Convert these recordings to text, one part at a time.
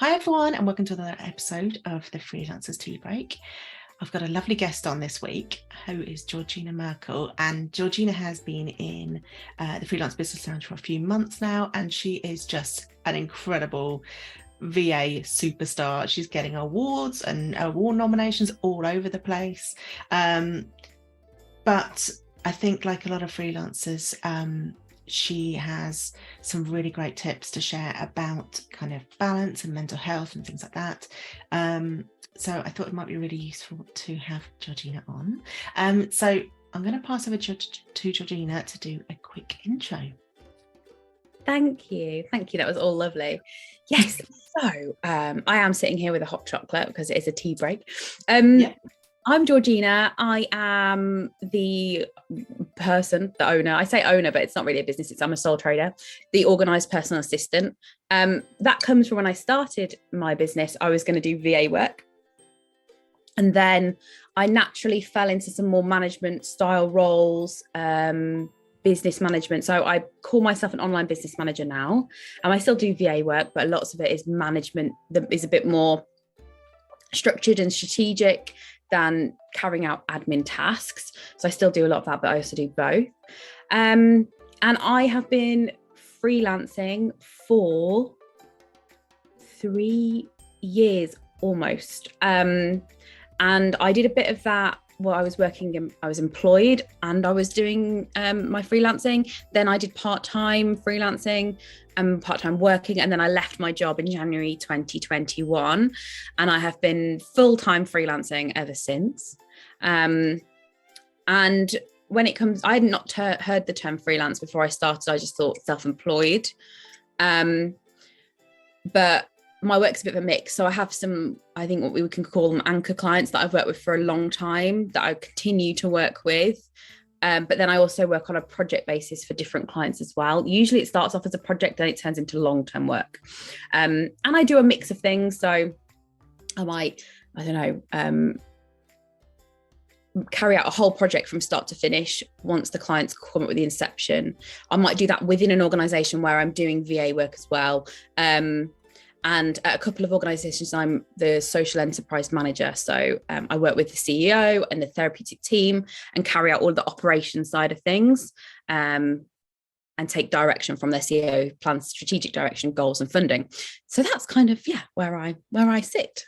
Hi everyone, and welcome to another episode of the Freelancers Tea Break. I've got a lovely guest on this week who is Georgina Merckel, and Georgina has been in the Freelance Business Lounge for a few months now, and she is just an incredible VA superstar. She's getting awards and award nominations all over the place. But I think, like a lot of freelancers, she has some really great tips to share about kind of balance and mental health and things like that. So I thought it might be really useful to have Georgina on. So I'm going to pass over to Georgina to do a quick intro. Thank you. That was all lovely. Yes. So I am sitting here with a hot chocolate because it is a tea break. I'm Georgina. I am the owner. I say owner, but it's not really a business. I'm a sole trader, the organised personal assistant. That comes from when I started my business. I was going to do VA work. And then I naturally fell into some more management style roles, business management. So I call myself an online business manager now. And I still do VA work, but lots of it is management that is a bit more structured and strategic than carrying out admin tasks. So I still do a lot of that, but I also do both. And I have been freelancing for 3 years almost. And I did a bit of that while I was employed and I was doing my freelancing. Then I did part-time freelancing and part-time working. And then I left my job in January 2021. And I have been full-time freelancing ever since. And when it comes, I had not heard the term freelance before I started. I just thought self-employed. But my work's a bit of a mix. So I have some, I think what we can call them anchor clients that I've worked with for a long time that I continue to work with. But then I also work on a project basis for different clients as well. Usually it starts off as a project, then it turns into long-term work. And I do a mix of things. So I might, carry out a whole project from start to finish once the clients come up with the inception. I might do that within an organisation where I'm doing VA work as well. And at a couple of organisations, I'm the social enterprise manager. So I work with the CEO and the therapeutic team and carry out all the operations side of things and take direction from their CEO plans, strategic direction, goals and funding. So that's kind of, where I sit.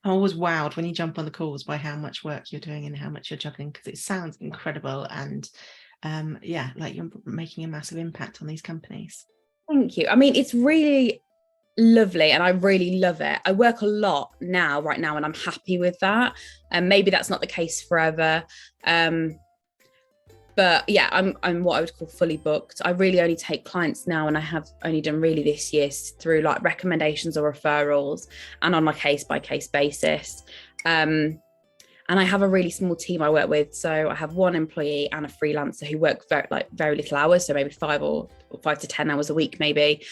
I'm always wowed when you jump on the calls by how much work you're doing and how much you're juggling, because it sounds incredible. And like you're making a massive impact on these companies. Thank you. I mean, it's really lovely and I really love it. I work a lot right now and I'm happy with that, and maybe that's not the case forever, but yeah, I'm what I would call fully booked. I really only take clients now, and I have only done really this year through like recommendations or referrals and on a case-by-case basis. And I have a really small team I work with. So I have one employee and a freelancer who work very little hours. So maybe 5 to 10 hours a week, maybe,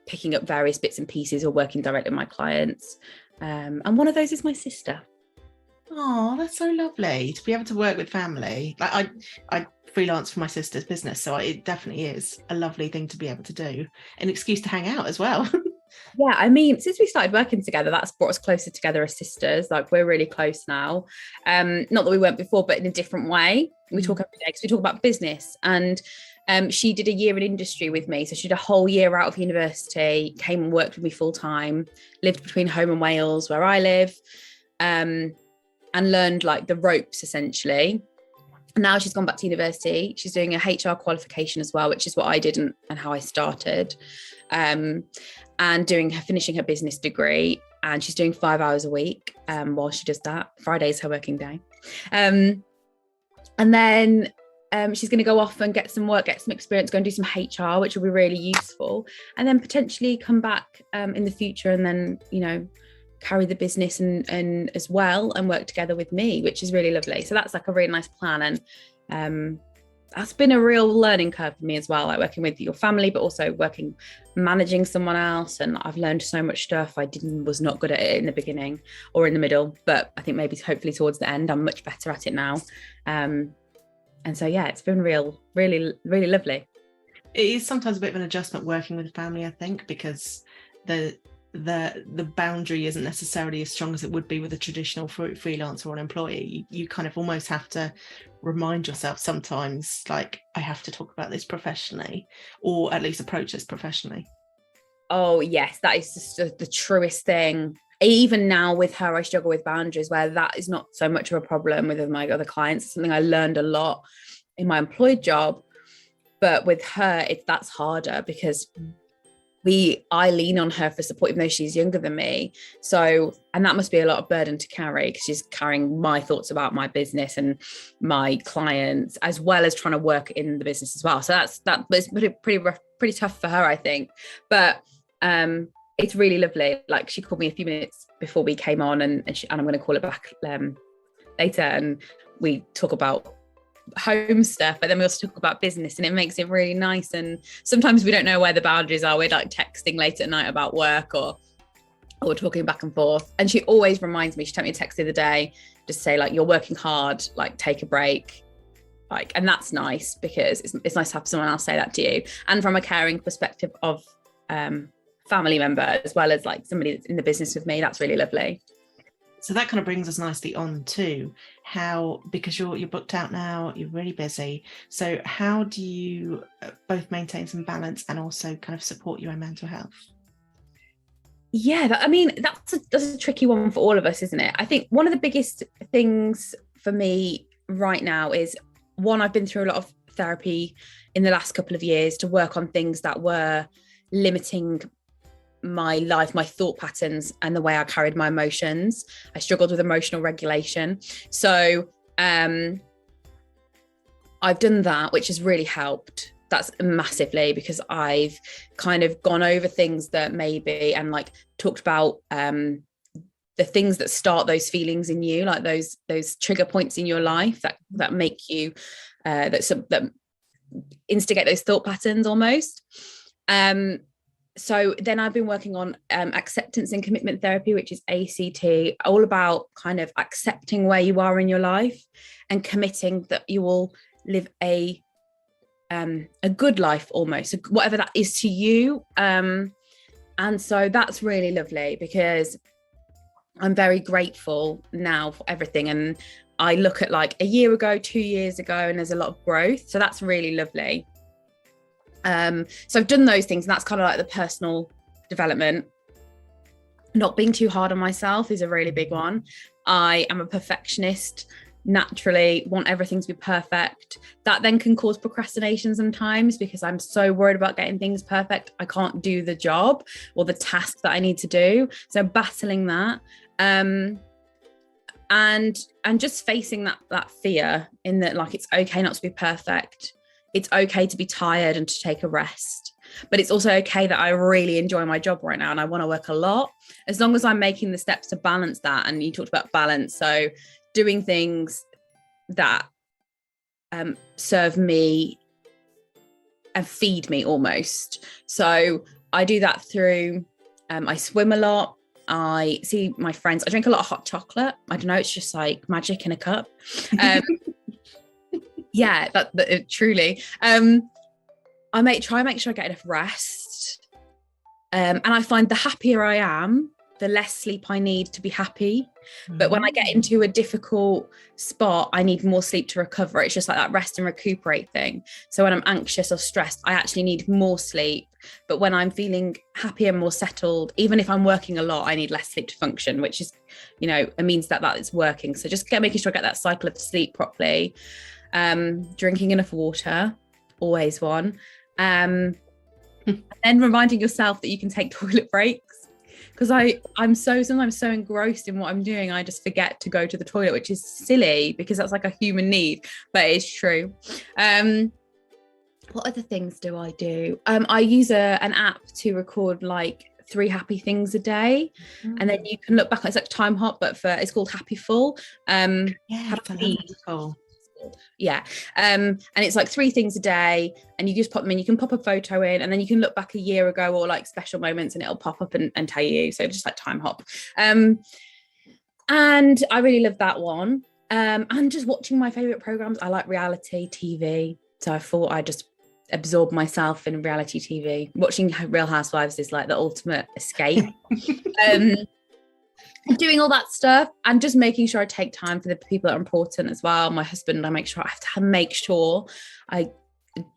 picking up various bits and pieces or working directly with my clients. And one of those is my sister. Oh, that's so lovely to be able to work with family. Like I freelance for my sister's business. So it definitely is a lovely thing to be able to do. An excuse to hang out as well. Yeah, I mean, since we started working together, that's brought us closer together as sisters. Like, we're really close now. Not that we weren't before, but in a different way. We talk every day because we talk about business. And she did a year in industry with me. So she did a whole year out of university, came and worked with me full time, lived between home and Wales, where I live, and learned like the ropes essentially. Now she's gone back to university. She's doing a HR qualification as well, which is what I did and how I started. And finishing her business degree, and she's doing 5 hours a week while she does that. Friday's her working day. And then she's going to go off and get some work, get some experience, go and do some HR, which will be really useful. And then potentially come back in the future and then, carry the business and as well and work together with me, which is really lovely. So that's like a really nice plan. And that's been a real learning curve for me as well, like working with your family, but also managing someone else. And I've learned so much stuff. I was not good at it in the beginning or in the middle, but I think maybe hopefully towards the end, I'm much better at it now. And so, it's been really, really lovely. It is sometimes a bit of an adjustment working with a family, I think, because the boundary isn't necessarily as strong as it would be with a traditional freelancer or an employee. You kind of almost have to remind yourself sometimes, like, I have to talk about this professionally, or at least approach this professionally. Oh yes, that is just the truest thing. Even now with her, I struggle with boundaries, where that is not so much of a problem with my other clients. It's something I learned a lot in my employed job, but with her, that's harder because I lean on her for support, even though she's younger than me. So, and that must be a lot of burden to carry, because she's carrying my thoughts about my business and my clients, as well as trying to work in the business as well. So that was pretty tough for her, I think. But it's really lovely. Like, she called me a few minutes before we came on, and I'm going to call her back later, and we talk about home stuff, but then we also talk about business, and it makes it really nice. And sometimes we don't know where the boundaries are. We're like texting late at night about work or talking back and forth, and she always reminds me. She sent me a text the other day just say, like, you're working hard, like, take a break, like. And that's nice, because it's nice to have someone else say that to you, and from a caring perspective of family member, as well as like somebody that's in the business with me. That's really lovely. So that kind of brings us nicely on to how, because you're booked out now, you're really busy. So how do you both maintain some balance and also kind of support your own mental health? Yeah, that's a tricky one for all of us, isn't it? I think one of the biggest things for me right now is, one, I've been through a lot of therapy in the last couple of years to work on things that were limiting my life, my thought patterns, and the way I carried my emotions. I struggled with emotional regulation. So I've done that, which has really helped. That's massively, because I've kind of gone over things that maybe, and like talked about the things that start those feelings in you, like those trigger points in your life that make you that instigate those thought patterns almost. So then I've been working on acceptance and commitment therapy, which is ACT, all about kind of accepting where you are in your life and committing that you will live a good life, almost, whatever that is to you. And so that's really lovely, because I'm very grateful now for everything. And I look at like a year ago, 2 years ago, and there's a lot of growth. So that's really lovely. So I've done those things, and that's kind of like the personal development. Not being too hard on myself is a really big one. I am a perfectionist, naturally, want everything to be perfect. That then can cause procrastination sometimes, because I'm so worried about getting things perfect, I can't do the job or the task that I need to do. So battling that, and just facing that fear, in that, like, it's okay not to be perfect. It's okay to be tired and to take a rest, but it's also okay that I really enjoy my job right now and I want to work a lot, as long as I'm making the steps to balance that. And you talked about balance, so doing things that serve me and feed me almost. So I do that through I swim a lot, I see my friends, I drink a lot of hot chocolate. I don't know, it's just like magic in a cup. Yeah, that truly. I try and make sure I get enough rest. And I find the happier I am, the less sleep I need to be happy. But when I get into a difficult spot, I need more sleep to recover. It's just like that rest and recuperate thing. So when I'm anxious or stressed, I actually need more sleep. But when I'm feeling happy and more settled, even if I'm working a lot, I need less sleep to function, which is, it means that is working. So just making sure I get that cycle of sleep properly. Drinking enough water, always one. And then reminding yourself that you can take toilet breaks, because I'm sometimes so engrossed in what I'm doing, I just forget to go to the toilet, which is silly because that's like a human need, but it's true. What other things do I do? I use an app to record like 3 happy things a day, and then you can look back. It's like Time Hop, but it's called Happy Full. Yeah. And it's like 3 things a day, and you just pop them in. You can pop a photo in, and then you can look back a year ago or like special moments, and it'll pop up and tell you. So just like Time Hop. And I really love that one. And just watching my favorite programs. I like reality TV, so I thought I'd just absorb myself in reality TV. Watching Real Housewives is like the ultimate escape. Doing all that stuff and just making sure I take time for the people that are important as well. My husband, I make sure I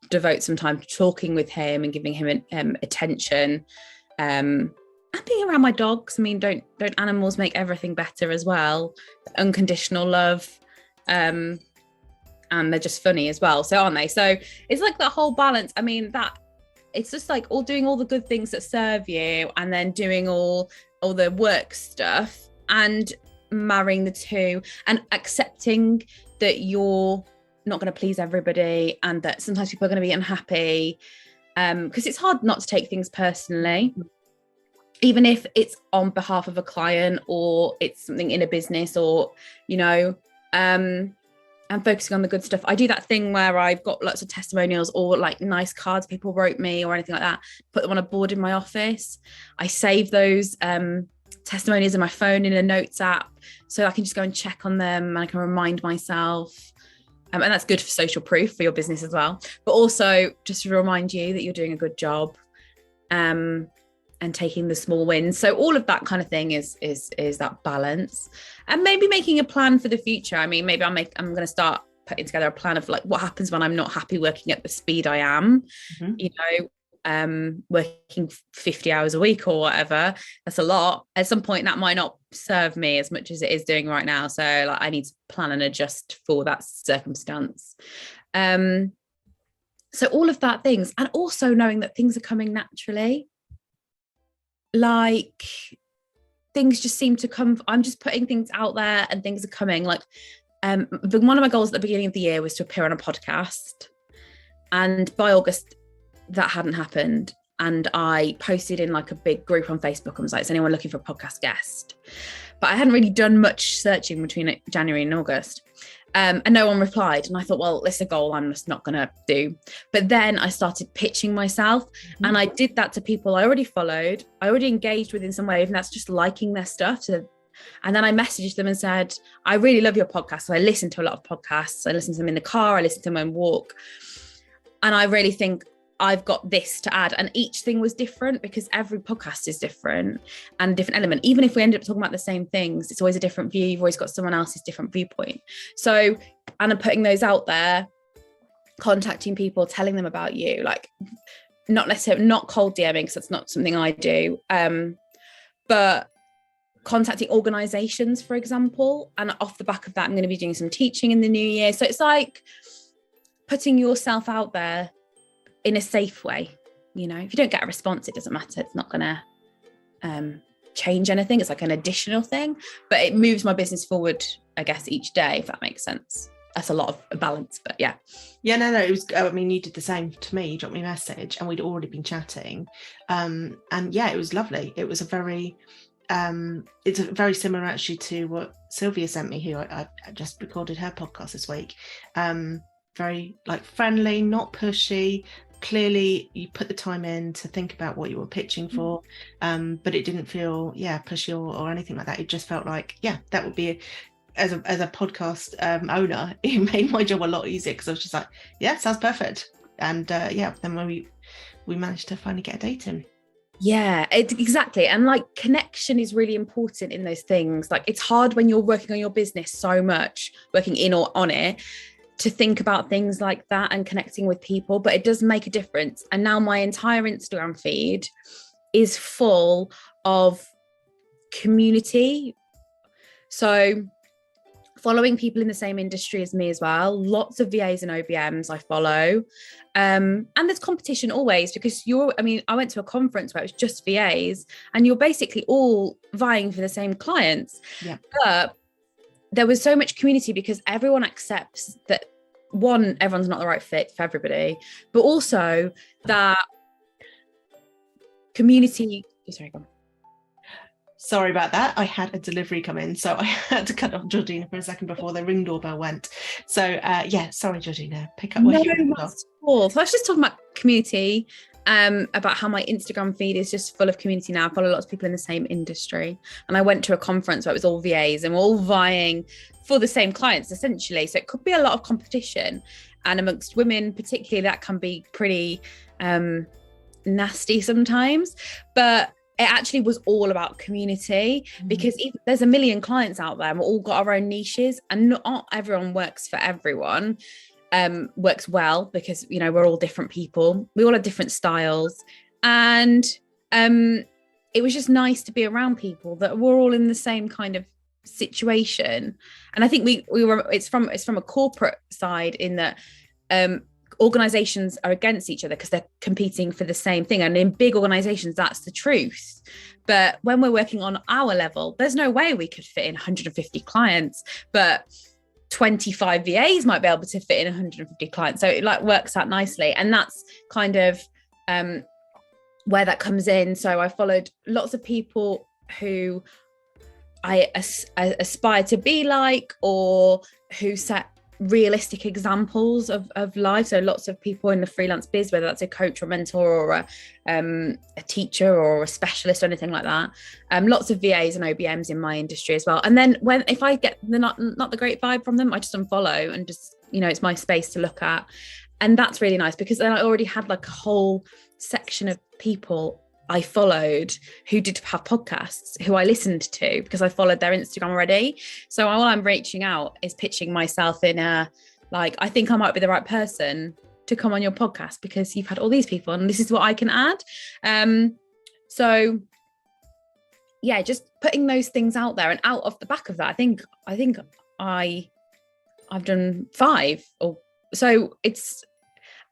devote some time to talking with him and giving him attention. And being around my dogs. I mean, don't animals make everything better as well? Unconditional love. And they're just funny as well. So aren't they? So it's like that whole balance. I mean, that it's just like doing all the good things that serve you and then doing all the work stuff and marrying the two and accepting that you're not going to please everybody and that sometimes people are going to be unhappy, because it's hard not to take things personally, even if it's on behalf of a client or it's something in a business, or and focusing on the good stuff. I do that thing where I've got lots of testimonials or like nice cards people wrote me or anything like that, put them on a board in my office. I save those testimonials in my phone in a notes app so I can just go and check on them and I can remind myself. And that's good for social proof for your business as well, but also just to remind you that you're doing a good job, and taking the small wins. So all of that kind of thing is that balance, and maybe making a plan for the future. I mean, maybe I'm going to start putting together a plan of like what happens when I'm not happy working at the speed I am, working 50 hours a week or whatever. That's a lot. At some point that might not serve me as much as it is doing right now. So like I need to plan and adjust for that circumstance. So all of that things, and also knowing that things are coming naturally. Like things just seem to come. I'm just putting things out there and things are coming. Like one of my goals at the beginning of the year was to appear on a podcast, and by August that hadn't happened, and I posted in like a big group on Facebook and was like, is anyone looking for a podcast guest? But I hadn't really done much searching between January and August. And no one replied. And I thought, well, it's a goal I'm just not going to do. But then I started pitching myself, and I did that to people I already followed, I already engaged with in some way, and that's just liking their stuff. And then I messaged them and said, I really love your podcast. So I listen to a lot of podcasts. I listen to them in the car. I listen to them on walk. And I really think I've got this to add. And each thing was different because every podcast is different and a different element. Even if we end up talking about the same things, it's always a different view. You've always got someone else's different viewpoint. So, and I'm putting those out there, contacting people, telling them about you, like not necessarily, not cold DMing, because that's not something I do, but contacting organizations, for example. And off the back of that, I'm going to be doing some teaching in the new year. So it's like putting yourself out there in a safe way. If you don't get a response, it doesn't matter. It's not going to change anything. It's like an additional thing, but it moves my business forward, I guess, each day, if that makes sense. That's a lot of balance, but yeah. No, it was, I mean, you did the same to me. You dropped me a message and we'd already been chatting. And yeah, it was lovely. It was it's very similar actually to what Sylvia sent me, who I just recorded her podcast this week. Very like friendly, not pushy. Clearly you put the time in to think about what you were pitching for, but it didn't feel pushy or anything like that. It just felt like that would be as a podcast owner, it made my job a lot easier, because I was just like, sounds perfect. And then when we managed to finally get a date in. Exactly. And like connection is really important in those things. Like it's hard when you're working on your business so much, working in or on it, to think about things like that and connecting with people, but it does make a difference. And now my entire Instagram feed is full of community. So following people in the same industry as me as well, lots of VAs and OBMs I follow. And there's competition always, because I went to a conference where it was just VAs and you're basically all vying for the same clients. Yeah. But there was so much community because everyone accepts that, one, everyone's not the right fit for everybody, but also that community. Sorry about that. I had a delivery come in, so I had to cut off Georgina for a second before the ring doorbell went. So sorry, Georgina, pick up where you left off. So I was just talking about community about how my Instagram feed is just full of community now. I follow lots of people in the same industry. And I went to a conference where it was all VAs and we're all vying for the same clients, essentially. So it could be a lot of competition. And amongst women, particularly, that can be pretty nasty sometimes. But it actually was all about community, because there's a million clients out there and we've all got our own niches, and not everyone works for everyone. Works well, because we're all different people, we all have different styles, and it was just nice to be around people that were all in the same kind of situation. And I think we were it's from a corporate side, in that organizations are against each other because they're competing for the same thing, and in big organizations that's the truth. But when we're working on our level, there's no way we could fit in 150 clients, but 25 VAs might be able to fit in 150 clients. So it works out nicely. And that's kind of where that comes in. So I followed lots of people who I aspire to be like, or who set realistic examples of life. So lots of people in the freelance biz, whether that's a coach or mentor or a teacher or a specialist or anything like that. Lots of VAs and OBMs in my industry as well. And then if I get not the great vibe from them, I just unfollow and just, it's my space to look at. And that's really nice, because then I already had a whole section of people I followed who did have podcasts, who I listened to because I followed their Instagram already. So all I'm reaching out is pitching myself in I think I might be the right person to come on your podcast because you've had all these people and this is what I can add. So yeah, just putting those things out there, and out of the back of that, I think I've done 5 or so.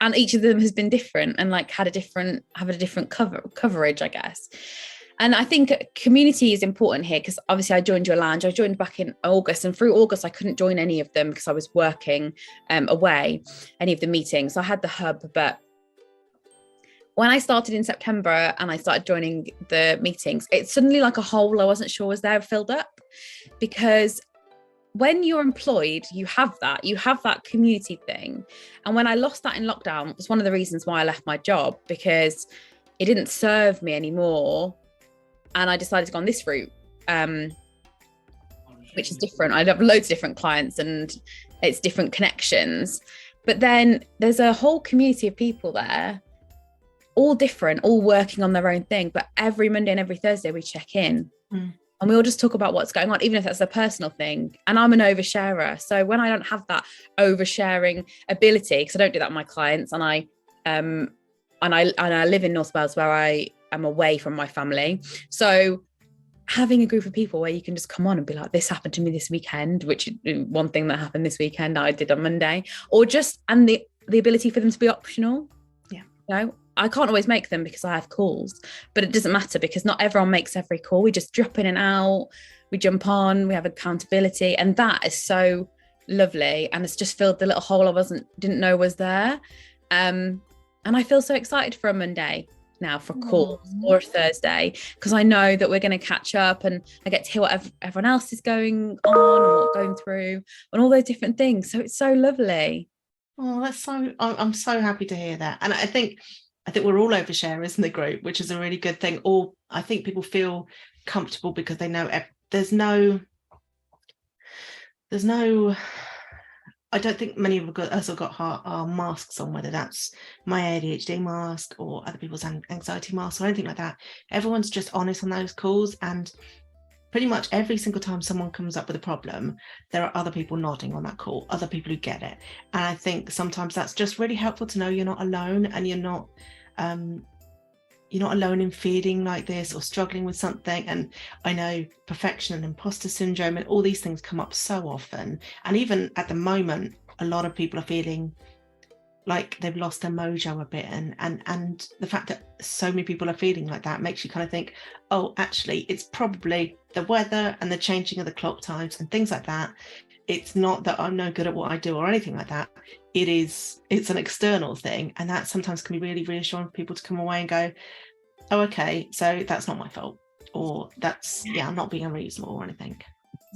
And each of them has been different and have a different coverage, I guess. And I think community is important here, because obviously I joined your lounge. I joined back in August, and through August I couldn't join any of them because I was working away, any of the meetings. So I had the hub, but when I started in September and I started joining the meetings, it's suddenly a hole I wasn't sure was there filled up, because when you're employed, you have that community thing. And when I lost that in lockdown, it was one of the reasons why I left my job, because it didn't serve me anymore. And I decided to go on this route, which is different. I have loads of different clients and it's different connections. But then there's a whole community of people there, all different, all working on their own thing. But every Monday and every Thursday we check in. And we all just talk about what's going on, even if that's a personal thing. And I'm an oversharer. So when I don't have that oversharing ability, because I don't do that with my clients, and I live in North Wales where I am away from my family. So having a group of people where you can just come on and be like, this happened to me this weekend, which one thing that happened this weekend I did on Monday, or just, and the ability for them to be optional. Yeah. I can't always make them because I have calls, but it doesn't matter because not everyone makes every call. We just drop in and out, we jump on, we have accountability, and that is so lovely. And it's just filled the little hole I didn't know was there. And I feel so excited for a Monday now for calls, or a Thursday, because I know that we're going to catch up and I get to hear what everyone else is going on and what going through and all those different things. So it's so lovely. Oh, I'm so happy to hear that. And I think we're all oversharers in the group, which is a really good thing. Or I think people feel comfortable because they know there's no, I don't think many of us have got our masks on, whether that's my ADHD mask or other people's anxiety masks or anything like that. Everyone's just honest on those calls, and pretty much every single time someone comes up with a problem, there are other people nodding on that call, other people who get it. And I think sometimes that's just really helpful to know you're not alone, and you're not alone in feeling like this or struggling with something. And I know perfection and imposter syndrome and all these things come up so often. And even at the moment, a lot of people are feeling like they've lost their mojo a bit, and the fact that so many people are feeling like that makes you kind of think, oh, actually it's probably the weather and the changing of the clock times and things like that. It's not that I'm no good at what I do or anything like that. It's an external thing, and that sometimes can be really reassuring for people to come away and go, oh, okay, so that's not my fault, or that's I'm not being unreasonable or anything.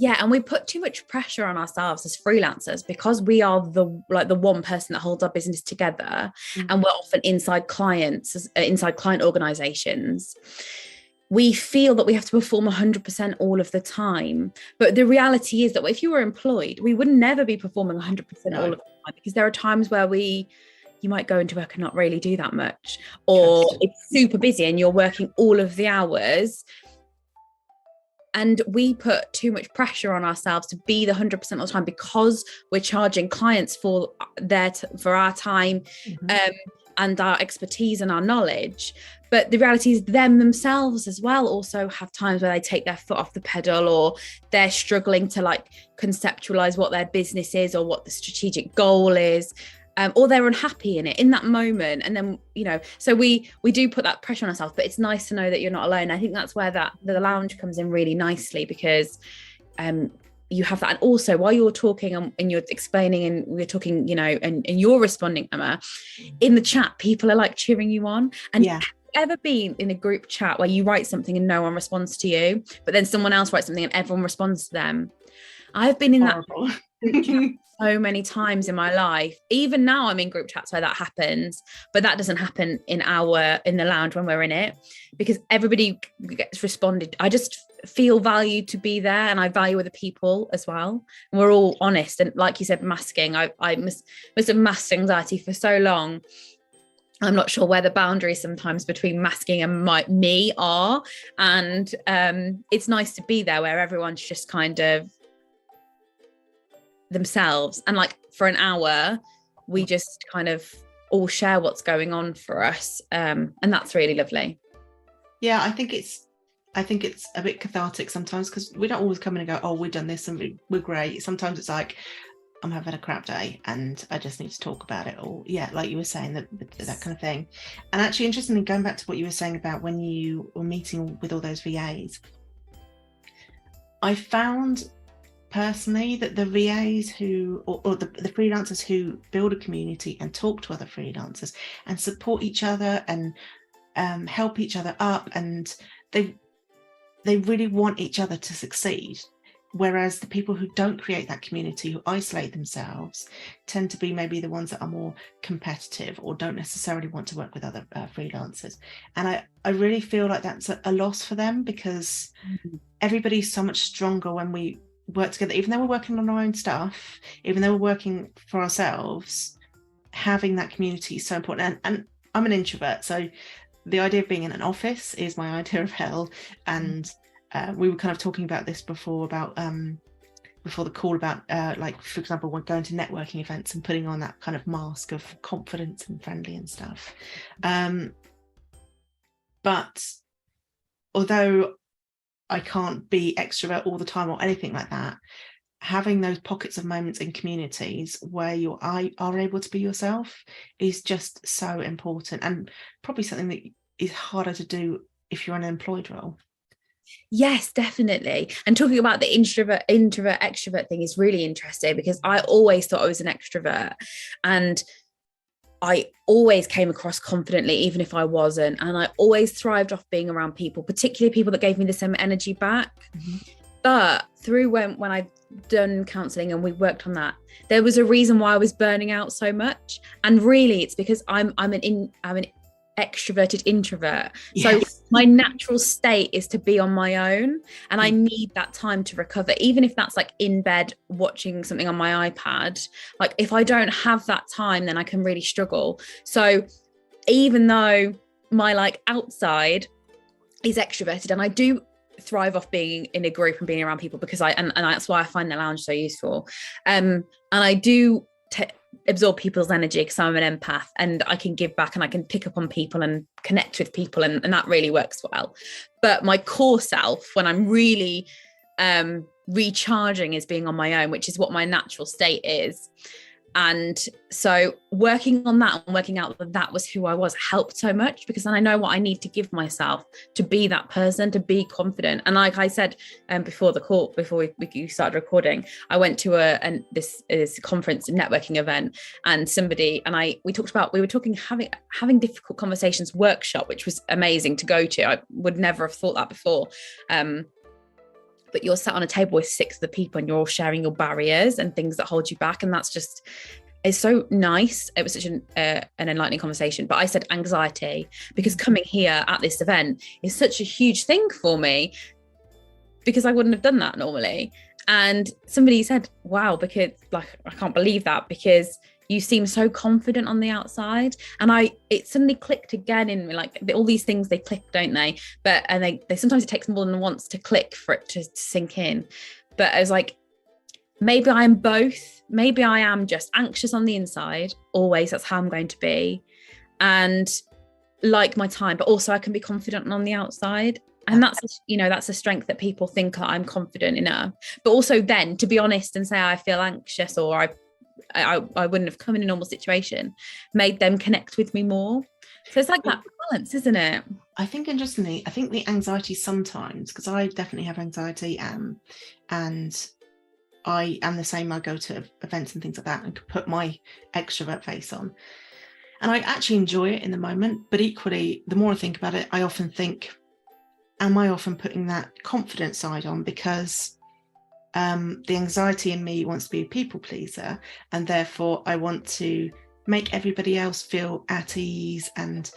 Yeah, and we put too much pressure on ourselves as freelancers because we are the one person that holds our business together, and we're often inside clients, inside client organizations. We feel that we have to perform 100% all of the time. But the reality is that if you were employed, we would never be performing 100% all of the time, because there are times where you might go into work and not really do that much, or it's super busy and you're working all of the hours. And we put too much pressure on ourselves to be the 100% of the time, because we're charging clients for our time and our expertise and our knowledge. But the reality is them themselves as well also have times where they take their foot off the pedal, or they're struggling to like conceptualize what their business is or what the strategic goal is. Or they're unhappy in it in that moment. And then, so we do put that pressure on ourselves, but it's nice to know that you're not alone. I think that's where the lounge comes in really nicely, because you have that. And also while you're talking and you're explaining and we're talking, and you're responding, Emma, in the chat, people are like cheering you on. And have you ever been in a group chat where you write something and no one responds to you, but then someone else writes something and everyone responds to them? I've been in that group chat so many times in my life. Even now I'm in group chats where that happens, but that doesn't happen in the lounge when we're in it, because everybody gets responded. I just feel valued to be there, and I value other people as well. And we're all honest. And like you said, masking, I must have masked anxiety for so long. I'm not sure where the boundaries sometimes between masking and me are. And it's nice to be there where everyone's just kind of themselves, and like for an hour we just kind of all share what's going on for us, and that's really lovely. I think it's a bit cathartic sometimes, because we don't always come in and go, oh, we've done this and we're great. Sometimes it's like, I'm having a crap day and I just need to talk about it, or like you were saying, that kind of thing. And actually, interestingly, going back to what you were saying about when you were meeting with all those VAs, I found personally that the VAs or the freelancers who build a community and talk to other freelancers and support each other and help each other up, and they really want each other to succeed. Whereas the people who don't create that community, who isolate themselves, tend to be maybe the ones that are more competitive or don't necessarily want to work with other freelancers. And I really feel like that's a loss for them, because everybody's so much stronger when we work together. Even though we're working on our own stuff, even though we're working for ourselves, having that community is so important. And I'm an introvert, so the idea of being in an office is my idea of hell. And we were kind of talking about this before the call about like, for example, when going to networking events and putting on that kind of mask of confidence and friendly and stuff. But although I can't be extrovert all the time or anything like that, having those pockets of moments in communities where you are able to be yourself is just so important, and probably something that is harder to do if you're in an employed role. Yes, definitely. And talking about the introvert extrovert thing is really interesting, because I always thought I was an extrovert, and I always came across confidently, even if I wasn't. And I always thrived off being around people, particularly people that gave me the same energy back. But through when I've done counselling and we worked on that, there was a reason why I was burning out so much. And really, it's because I'm an extroverted introvert. Yes. So my natural state is to be on my own, and I need that time to recover, even if that's like in bed watching something on my iPad. Like, if I don't have that time, then I can really struggle. So even though my like outside is extroverted, and I do thrive off being in a group and being around people, because and that's why I find the lounge so useful, and I do absorb people's energy because I'm an empath, and I can give back and I can pick up on people and connect with people, and that really works well. But my core self, when I'm really recharging, is being on my own, which is what my natural state is. And so working on that and working out that was who I was helped so much, because then I know what I need to give myself to be that person, to be confident. And like I said before the call, before we started recording, I went to this conference networking event, and we were talking having difficult conversations workshop, which was amazing to go to. I would never have thought that before. but you're sat on a table with 6 other people and you're all sharing your barriers and things that hold you back. And that's just, it's so nice. It was such an enlightening conversation. But I said anxiety, because coming here at this event is such a huge thing for me, because I wouldn't have done that normally. And somebody said, wow, because like, I can't believe that, because you seem so confident on the outside. And it suddenly clicked again in me, like all these things, they click, don't they? But, and they sometimes it takes more than once to click for it to sink in. But I was like, maybe I am both. Maybe I am just anxious on the inside. Always, that's how I'm going to be. And like my time, but also I can be confident on the outside. And that's, you know, that's a strength that people think I'm confident enough. But also then to be honest and say I feel anxious, or I wouldn't have come in a normal situation, made them connect with me more. So it's like that balance, isn't it? I think, interestingly, I think the anxiety sometimes, because I definitely have anxiety, and I am the same. I go to events and things like that and can put my extrovert face on, and I actually enjoy it in the moment. But equally, the more I think about it, I often think, am I often putting that confident side on because the anxiety in me wants to be a people pleaser, and therefore I want to make everybody else feel at ease and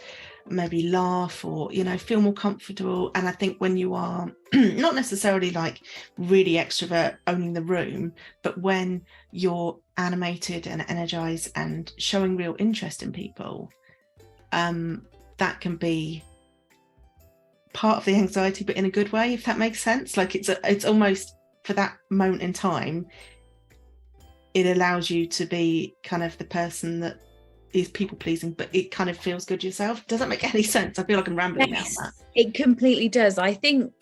maybe laugh, or, you know, feel more comfortable. And I think when you are not necessarily like really extrovert owning the room, but when you're animated and energized and showing real interest in people, that can be part of the anxiety, but in a good way, if that makes sense. Like it's almost, for that moment in time, it allows you to be kind of the person that is people pleasing, but it kind of feels good yourself. Does that make any sense? I feel like I'm rambling now. It completely does. I think,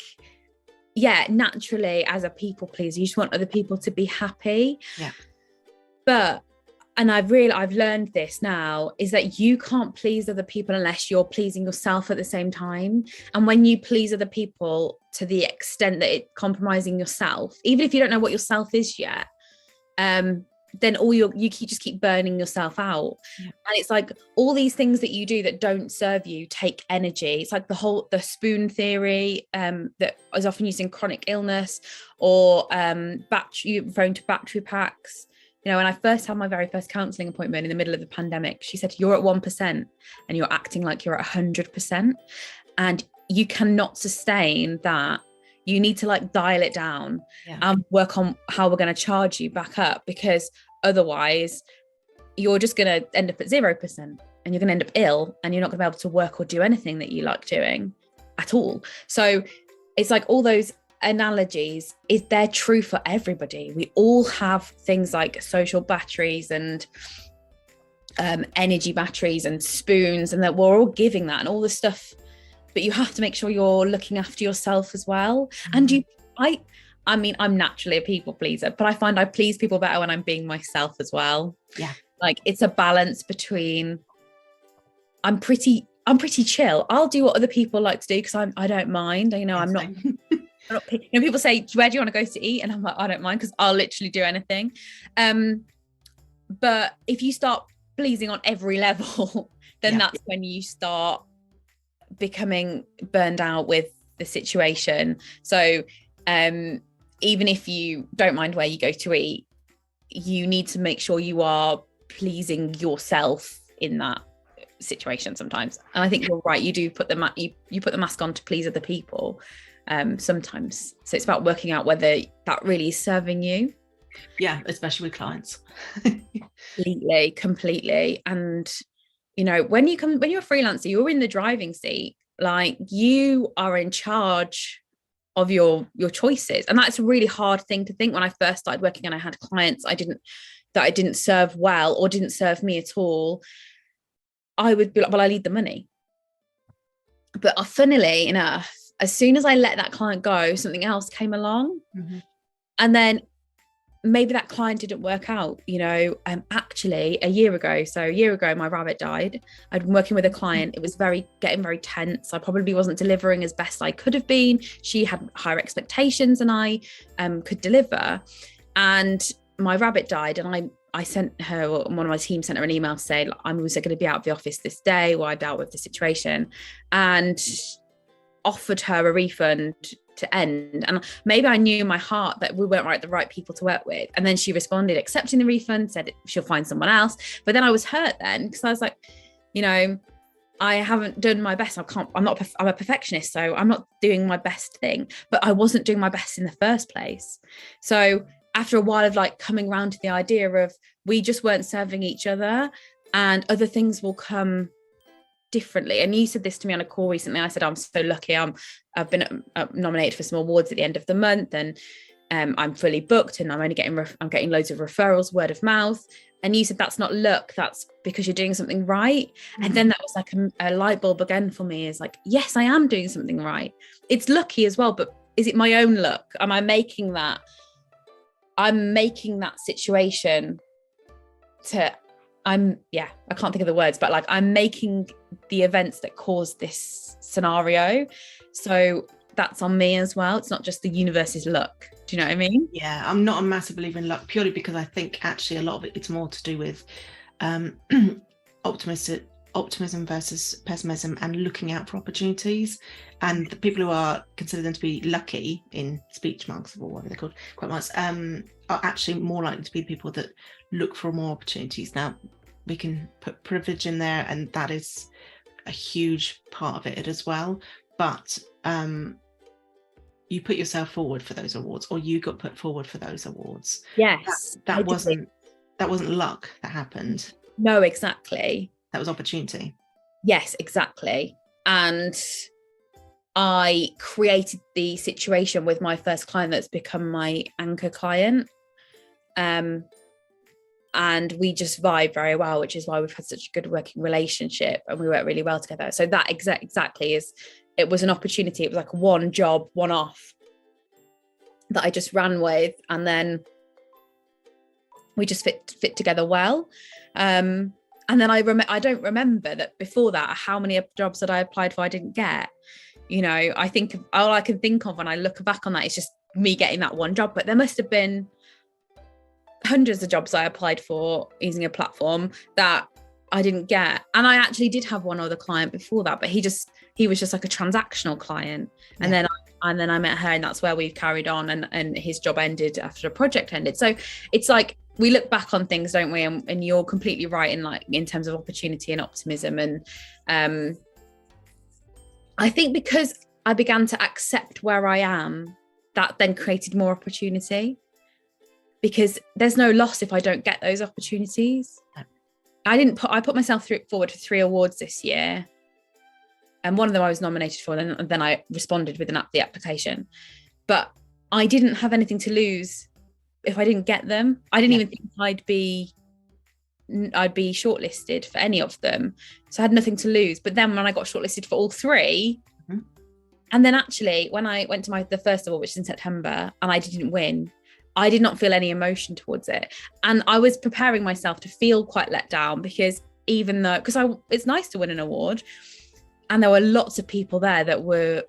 yeah, naturally as a people pleaser, you just want other people to be happy. Yeah. But, and I've learned this now, is that you can't please other people unless you're pleasing yourself at the same time. And when you please other people to the extent that it's compromising yourself, even if you don't know what yourself is yet, then you keep burning yourself out. Yeah. And it's like all these things that you do that don't serve you take energy. It's like the spoon theory that is often used in chronic illness, or referring to battery packs. You know, when I first had my very first counselling appointment in the middle of the pandemic, she said, you're at 1% and you're acting like you're at 100%. And you cannot sustain that. You need to like dial it down and work on how we're going to charge you back up, because otherwise you're just going to end up at 0% and you're going to end up ill, and you're not going to be able to work or do anything that you like doing at all. So it's like all those analogies, they're true for everybody. We all have things like social batteries and energy batteries and spoons, and that we're all giving that and all this stuff. But you have to make sure you're looking after yourself as well. Mm-hmm. And I mean, I'm naturally a people pleaser, but I find I please people better when I'm being myself as well. Yeah. Like it's a balance between, I'm pretty chill. I'll do what other people like to do because I don't mind. You know, I'm not, you know, people say, where do you want to go to eat? And I'm like, I don't mind, because I'll literally do anything. But if you start pleasing on every level, then that's when you start becoming burned out with the situation. So even if you don't mind where you go to eat, you need to make sure you are pleasing yourself in that situation sometimes. And I think you're right, you do put you put the mask on to please other people sometimes. So it's about working out whether that really is serving you. Yeah, especially with clients. completely. And you know, when you're a freelancer, you're in the driving seat. Like you are in charge of your choices. And that's a really hard thing to think. When I first started working and I had clients I didn't serve well or didn't serve me at all, I would be like, well, I need the money. But funnily enough, as soon as I let that client go, something else came along. Mm-hmm. And then maybe that client didn't work out, you know. Actually a year ago, my rabbit died. I'd been working with a client. It was getting very tense. I probably wasn't delivering as best I could have been. She had higher expectations than I could deliver. And my rabbit died, and I sent her, one of my team sent her an email to say, I'm also going to be out of the office this day while I dealt with the situation, and offered her a refund to end. And maybe I knew in my heart that we weren't the right people to work with. And then she responded, accepting the refund, said she'll find someone else. But then I was hurt then, because I was like, you know, I haven't done my best. I'm a perfectionist, so I'm not doing my best thing, but I wasn't doing my best in the first place. So after a while of like coming around to the idea of we just weren't serving each other, and other things will come differently. And you said this to me on a call recently. I said, I'm so lucky. I've been nominated for some awards at the end of the month, and I'm fully booked, and I'm getting loads of referrals, word of mouth. And you said, that's not luck, that's because you're doing something right. Mm-hmm. And then that was like a light bulb again for me, is like, yes, I am doing something right. It's lucky as well, but is it my own luck? Am I making that? I'm making that situation I can't think of the words, but like I'm making the events that cause this scenario. So that's on me as well. It's not just the universe's luck. Do you know what I mean? Yeah, I'm not a massive believer in luck, purely because I think actually a lot of it's more to do with optimism versus pessimism, and looking out for opportunities. And the people who are considered them to be lucky, in speech marks or whatever they're called, quite marks, are actually more likely to be people that look for more opportunities. Now, we can put privilege in there, and that is a huge part of it as well. But you put yourself forward for those awards, or you got put forward for those awards. Yes, that wasn't luck that happened. No, exactly. That was opportunity. Yes, exactly. And I created the situation with my first client that's become my anchor client. And we just vibe very well, which is why we've had such a good working relationship, and we work really well together. So that exactly it was an opportunity. It was like one job, one off that I just ran with, and then we just fit together well. And then I don't remember that before that how many jobs that I applied for I didn't get. You know, I think all I can think of when I look back on that is just me getting that one job, but there must have been hundreds of jobs I applied for using a platform that I didn't get. And I actually did have one other client before that, but he was just like a transactional client. Yeah. And then I met her, and that's where we carried on, and his job ended after the project ended. So it's like, we look back on things, don't we? And you're completely right in terms of opportunity and optimism. And I think because I began to accept where I am, that then created more opportunity, because there's no loss if I don't get those opportunities. I put myself forward for 3 awards this year, and one of them I was nominated for, and then I responded with the application. But I didn't have anything to lose if I didn't get them. I didn't even think I'd be shortlisted for any of them, so I had nothing to lose. But then when I got shortlisted for all 3, mm-hmm. and then actually when I went to the first award, which is in September, and I didn't win, I did not feel any emotion towards it. And I was preparing myself to feel quite let down, because it's nice to win an award, and there were lots of people there that were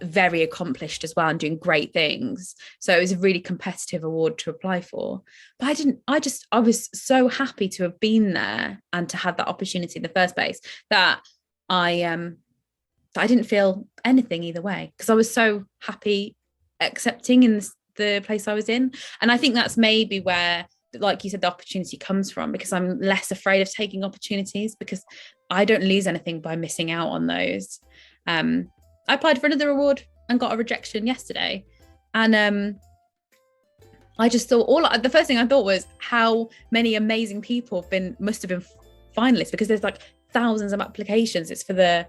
very accomplished as well and doing great things. So it was a really competitive award to apply for. But I was so happy to have been there and to have that opportunity in the first place, that I didn't feel anything either way, because I was so happy accepting in the place I was in. And I think that's maybe where, like you said, the opportunity comes from, because I'm less afraid of taking opportunities, because I don't lose anything by missing out on those. I applied for another award and got a rejection yesterday, and I just thought the first thing I thought was how many amazing people must have been finalists, because there's like thousands of applications. It's for the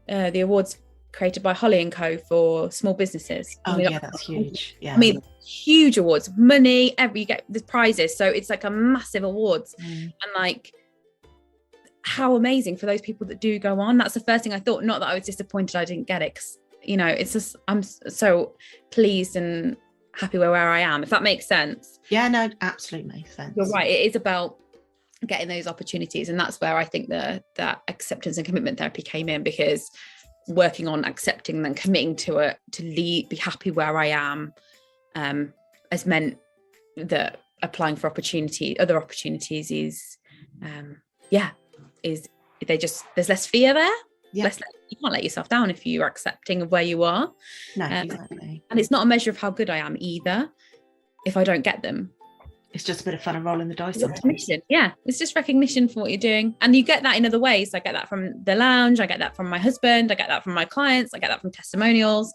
awards created by Holly & Co for small businesses. That's huge. Yeah, I mean, huge awards, money, you get the prizes, so it's like a massive awards. And like, how amazing for those people that do go on. That's the first thing I thought. Not that I was disappointed I didn't get it, because it's just, I'm so pleased and happy where I am, if that makes sense. Yeah, no, absolutely makes sense. You're right, it is about getting those opportunities, and that's where I think that acceptance and commitment therapy came in, because working on accepting and committing to it, to be happy where I am, has meant that applying for other opportunities there's less fear there. Yeah. you can't let yourself down if you're accepting of where you are. No, exactly. And it's not a measure of how good I am either if I don't get them. It's just a bit of fun and rolling the dice. Yeah, it's just recognition for what you're doing. And you get that in other ways. I get that from the lounge, I get that from my husband, I get that from my clients, I get that from testimonials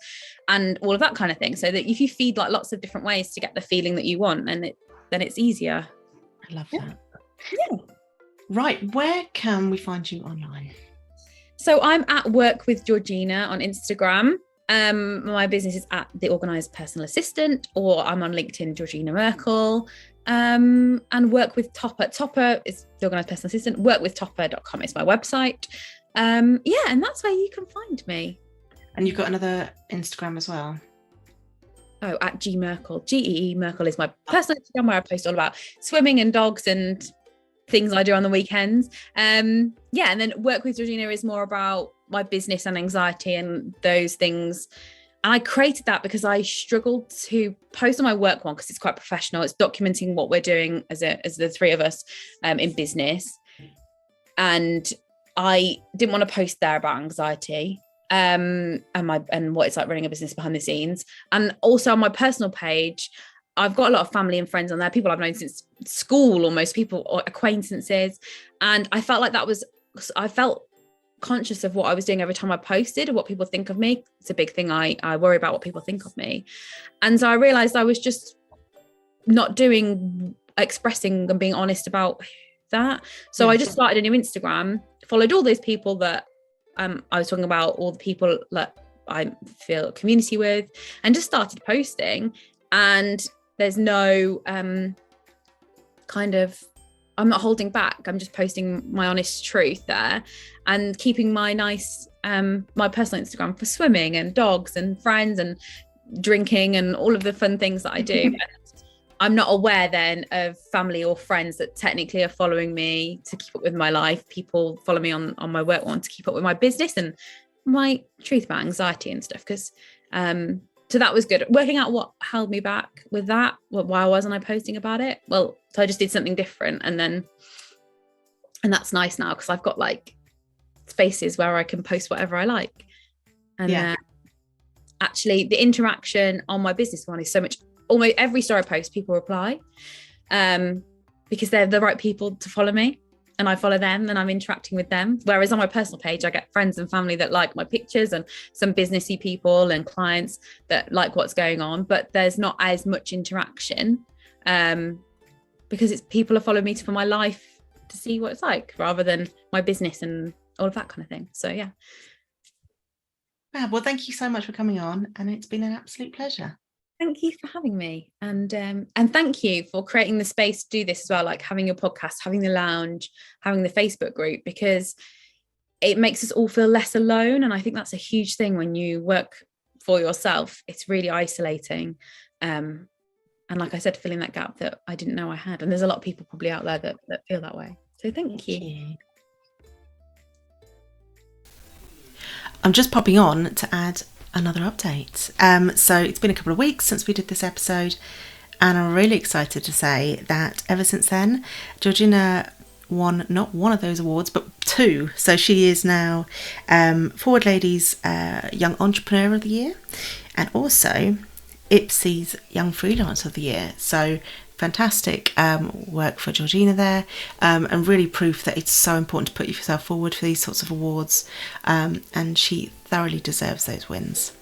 and all of that kind of thing. So that if you feed like lots of different ways to get the feeling that you want, then it's easier. I love that. Yeah. Right, where can we find you online? So I'm at Work with Georgina on Instagram. My business is at The Organised Personal Assistant, or I'm on LinkedIn, Georgina Merckel. And Work with Topper. Topper is The Organised Personal Assistant. Workwithtopper.com is my website. And that's where you can find me. And you've got another Instagram as well. Oh, at G Merckel. Gee Merckel is my personal Instagram, where I post all about swimming and dogs and things I do on the weekends. And then Work with Georgina is more about my business and anxiety and those things. And I created that because I struggled to post on my work one because it's quite professional. It's documenting what we're doing as the three of us in business. And I didn't want to post there about anxiety and what it's like running a business behind the scenes. And also on my personal page, I've got a lot of family and friends on there, people I've known since school, almost people or acquaintances. And I felt like I felt conscious of what I was doing every time I posted and what people think of me. It's a big thing. I worry about what people think of me. And so I realized I was just not expressing and being honest about that. So I just started a new Instagram, followed all those people that I was talking about, all the people that I feel community with, and just started posting. And there's no I'm not holding back. I'm just posting my honest truth there and keeping my nice, my personal Instagram for swimming and dogs and friends and drinking and all of the fun things that I do. And I'm not aware then of family or friends that technically are following me to keep up with my life. People follow me on my work one to keep up with my business and my truth about anxiety and stuff. Because so that was good. Working out what held me back with that. Why wasn't I posting about it? Well, so I just did something different. And that's nice now because I've got like spaces where I can post whatever I like. And actually the interaction on my business one is so much, almost every story I post, people reply because they're the right people to follow me. And I follow them and I'm interacting with them. Whereas on my personal page, I get friends and family that like my pictures and some businessy people and clients that like what's going on, but there's not as much interaction because it's people are following me for my life to see what it's like rather than my business and all of that kind of thing. So yeah. Well, thank you so much for coming on, and it's been an absolute pleasure. Thank you for having me, and thank you for creating the space to do this as well, like having your podcast, having the lounge, having the Facebook group, because it makes us all feel less alone. And I think that's a huge thing when you work for yourself. It's really isolating. And like I said, filling that gap that I didn't know I had. And there's a lot of people probably out there that feel that way. So thank you. I'm just popping on to add another update. So it's been a couple of weeks since we did this episode, and I'm really excited to say that ever since then, Georgina won not one of those awards but two. So she is now Forward Ladies Young Entrepreneur of the Year and also IPSE's Young Freelancer of the Year. So fantastic work for Georgina there, and really proof that it's so important to put yourself forward for these sorts of awards, and she thoroughly deserves those wins.